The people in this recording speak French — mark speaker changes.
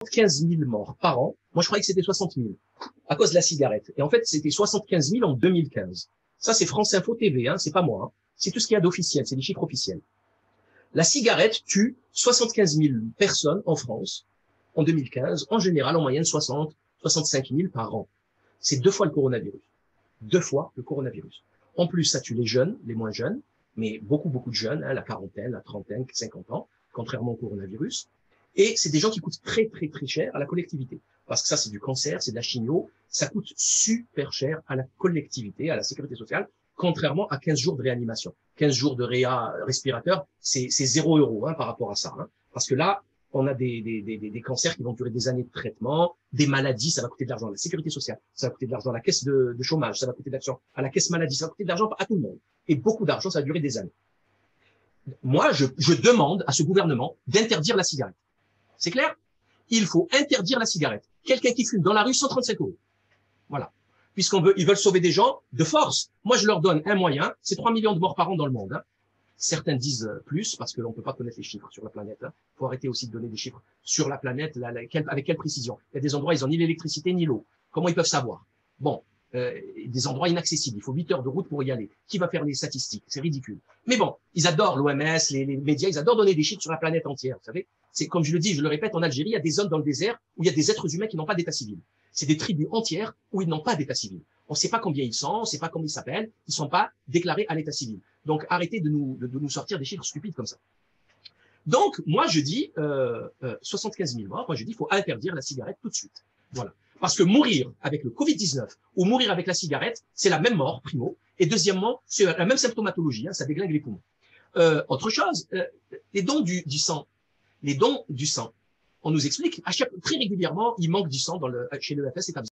Speaker 1: 15 000 morts par an. Moi, je croyais que c'était 60 000 à cause de la cigarette. Et en fait, c'était 75 000 en 2015. Ça, c'est France Info TV, hein, c'est pas moi. Hein. C'est tout ce qu'il y a d'officiel, c'est des chiffres officiels. La cigarette tue 75 000 personnes en France en 2015, en général, en moyenne 60, 65 000 par an. C'est 2 fois le coronavirus. 2 fois le coronavirus. En plus, ça tue les jeunes, les moins jeunes, mais beaucoup de jeunes, hein, la quarantaine, la trentaine, 50 ans, contrairement au coronavirus. Et c'est des gens qui coûtent très cher à la collectivité. Parce que ça, c'est du cancer, c'est de la chimio, ça coûte super cher à la collectivité, à la sécurité sociale, contrairement à 15 jours de réanimation. 15 jours de réa respirateur, c'est 0 € hein, par rapport à ça. Hein. Parce que là, on a des cancers qui vont durer des années de traitement, des maladies, ça va coûter de l'argent à la sécurité sociale, ça va coûter de l'argent à la caisse de chômage, ça va coûter de l'argent à la caisse maladie, ça va coûter de l'argent à tout le monde. Et beaucoup d'argent, ça va durer des années. Moi, je demande à ce gouvernement d'interdire la cigarette. C'est clair? Il faut interdire la cigarette. Quelqu'un qui fume dans la rue, 135 €. Voilà. Ils veulent sauver des gens de force. Moi, je leur donne un moyen. C'est 3 millions de morts par an dans le monde. Hein. Certains disent plus parce que l'on peut pas connaître les chiffres sur la planète. Il faut arrêter aussi de donner des chiffres sur la planète. Avec quelle précision? Il y a des endroits, ils ont ni l'électricité ni l'eau. Comment ils peuvent savoir? Bon, des endroits inaccessibles. Il faut 8 heures de route pour y aller. Qui va faire les statistiques? C'est ridicule. Mais bon, ils adorent l'OMS, les médias, ils adorent donner des chiffres sur la planète entière. Vous savez, c'est comme je le dis, je le répète, en Algérie, il y a des zones dans le désert où il y a des êtres humains qui n'ont pas d'état civil. C'est des tribus entières où ils n'ont pas d'état civil. On ne sait pas combien ils sont, on ne sait pas comment ils s'appellent, ils ne sont pas déclarés à l'état civil. Donc arrêtez de nous sortir des chiffres stupides comme ça. Donc moi je dis 75 000 morts, moi je dis il faut interdire la cigarette tout de suite. Voilà. Parce que mourir avec le Covid-19 ou mourir avec la cigarette, c'est la même mort, primo. Et deuxièmement, c'est la même symptomatologie, hein, ça déglingue les poumons. Autre chose, les dons du sang. Les dons du sang. On nous explique, très régulièrement, il manque du sang chez l'EFS établissement.